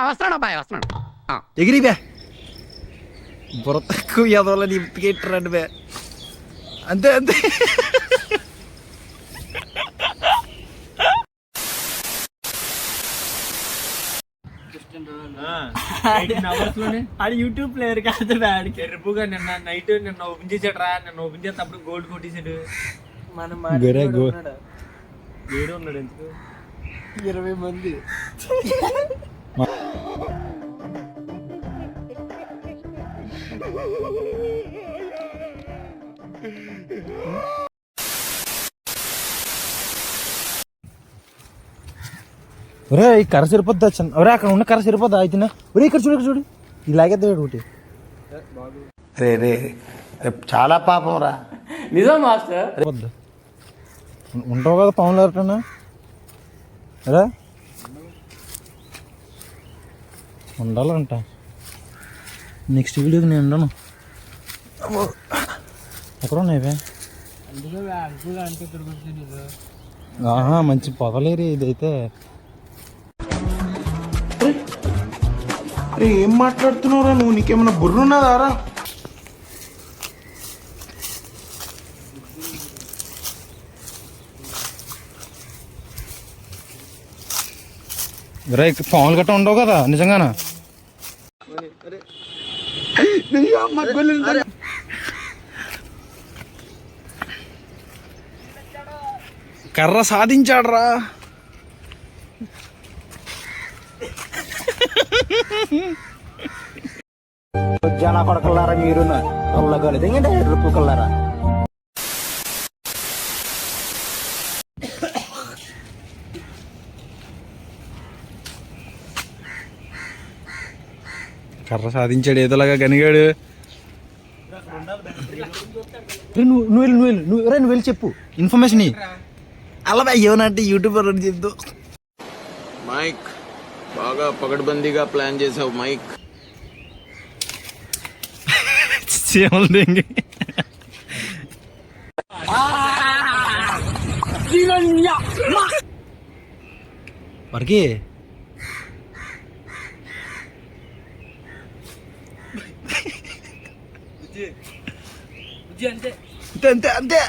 వస్తున్నాడు అబ్బాయి వస్తున్నాడు. ఎగిరి బే బుర్ర తక్కువ ఎదవాలని ఇంటికెట్టరండి బే. అంతే అంతే. యూట్యూబ్ ప్లేయర్ కాదు ఎరుపుగా నిన్న ఓపెన్ చేసాడు. నిన్న ఓపెన్ చేసేటప్పుడు గోల్డ్ కొట్టేసాడు. వేరే వేరే ఉన్నాడు ఎందుకు 20 మంది. ఒరే ఈ కర్ర సరిపోద్దా? ఒరే అక్కడ ఉన్న కర్ర సరిపోద్దా? అయితే ఒరే ఇక్కడ చూడు, ఇక్కడ చూడు, ఇలాగేద్దా ఒకటి. రే రే చాలా పాపం రా. నిజం మాస్టర్. ఉంటావు కదా పాములు ఎవరికన్నా? అరే ఉండాలంట. నెక్స్ట్ వీడియోకి నేను ఉండను. ఎక్కడ ఉన్నాయివే? మంచి పొగలేరి ఇదైతే. ఏం మాట్లాడుతున్నావురా నువ్వు? నీకేమన్నా బుర్రున్నదారా? పాములు గట్ట ఉండవు కదా నిజంగానా? కర్ర సాధించాడ్రా. జన కొడకల్లారా మీరు రుప్పు కల్లారా. కర్ర సాధించాడు ఏదోలాగా గనిగాడు. నువ్వు వెళ్ళి చెప్పు ఇన్ఫర్మేషన్. అలా ఏమనంటే యూట్యూబర్ అని చెప్తూ. మైక్ బాగా పకడ్బందీగా ప్లాన్ చేసావు మైక్. వరకి అంతే అంతే అంతే.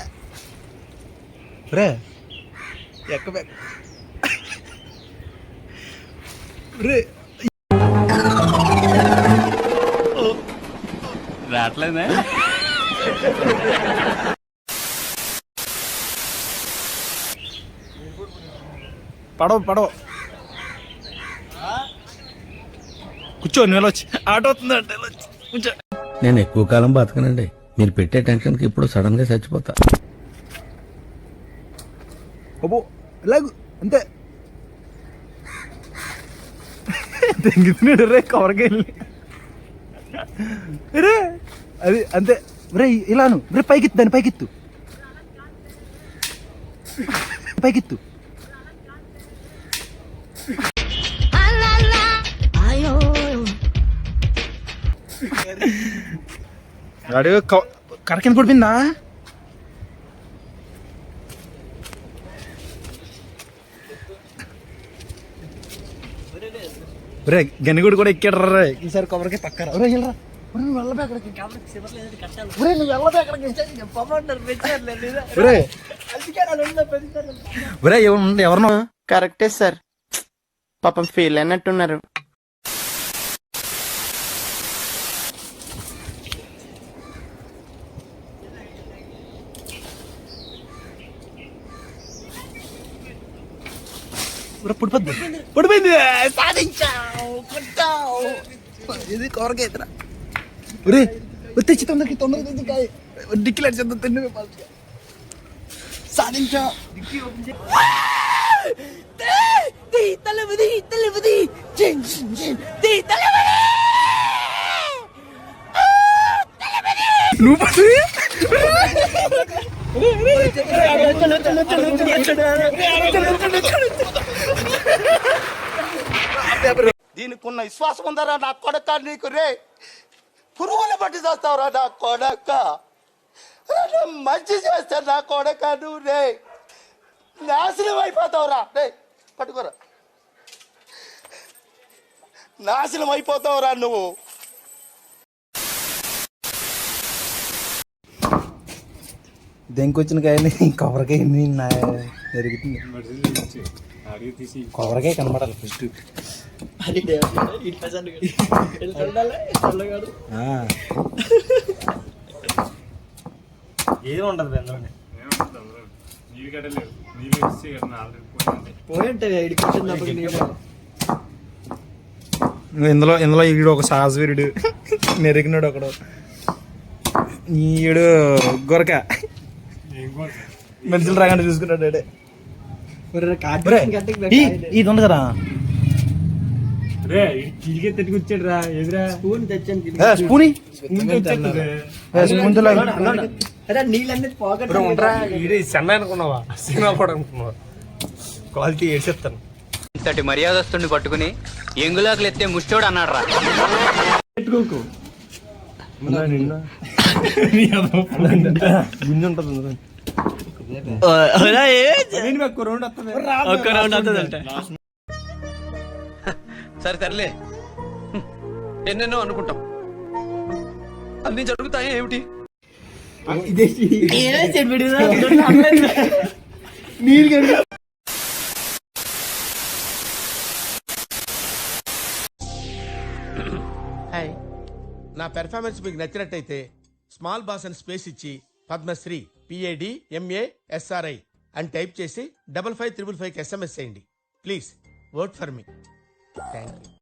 రే ఎక్క రే రావట్లేదే. పడవ కూర్చో. నువ్వు వెళ్ళొచ్చి ఆటో వస్తుందంటే కూర్చో. నేను ఎక్కువ కాలం బతకనండి. మీరు పెట్టే టెన్షన్కి ఇప్పుడు సడన్ గా చచ్చిపోతా. అబ్బో ఇలాగు అంతే. తెంగుతున్నాడు రే కవరకి వెళ్ళి. రే అది అంతే. రే ఇలాను రే పైకెత్తు, దాన్ని పైకెత్తు. అడుగు కరకిన పడిపోయిందా? రే గనిగుడు కూడా ఎక్కాడు రే ఈసారి కొబ్బరికి పక్కరా. నువ్వు వెళ్ళబే అక్కడికి. ఎవరినో కరెక్టే సార్, పాపం ఫీల్ అయినట్టున్నారు. పడిపోయింది. సాధించావు, కొట్టావు. ఇది కొరకైతురా. తెచ్చి తొందరగా తెచ్చి కాయ డిక్కిలాడి చేద్దాం. తిన్న సాధించా. నువ్వు దీనికి ఉన్న విశ్వాసం ఉందరా నా కొడక? నీకు రే పురుగులు పట్టి చేస్తావురా నా కొడక. మంచి చేస్తా నా కొడక. నువ్వు రే నాశనం అయిపోతావురా. రే పట్టుకోరా. నాశనం అయిపోతావురా నువ్వు. దెంకొచ్చిన కాయని కొబ్బరికాయ జరుగుతుంది. కొబ్బరికాయ కనబడాలి ఫస్ట్. ఏదో ఉండదు అందులోనే పోయింటాయి ఇందులో ఈడు ఒక సాజువీరుడు నెరిగినాడు ఒకడు, ఈడు గొరక మనుషులు రాగానే చూసుకున్నాడు. ఇది ఉంది కదా తెచ్చుకొచ్చాడు రా. ఎదురా స్పూన్ తెచ్చాను. స్పూన్ చెన్న అనుకున్నావా, సినిమా కూడా అనుకున్నావా? క్వాలిటీ వేసేస్తాను. ఇంతటి మర్యాదస్తుని పట్టుకుని ఎంగులాకులు ఎత్తే ముష్టోడు అన్నాడు రా. పెట్టుకోకు గుంజు ఉంటుంది. సరే సర్లే, ఎన్నెన్నో అనుకుంటాం, అన్ని జరుగుతాయి ఏమిటి? హాయ్, నా పెర్ఫార్మెన్స్ మీకు నచ్చినట్టయితే స్మాల్ బాస్ అని స్పేస్ ఇచ్చి పద్మశ్రీ PADMASRI అని టైప్ చేసి 5555 SMS చేయండి. Please vote for me. Thank you.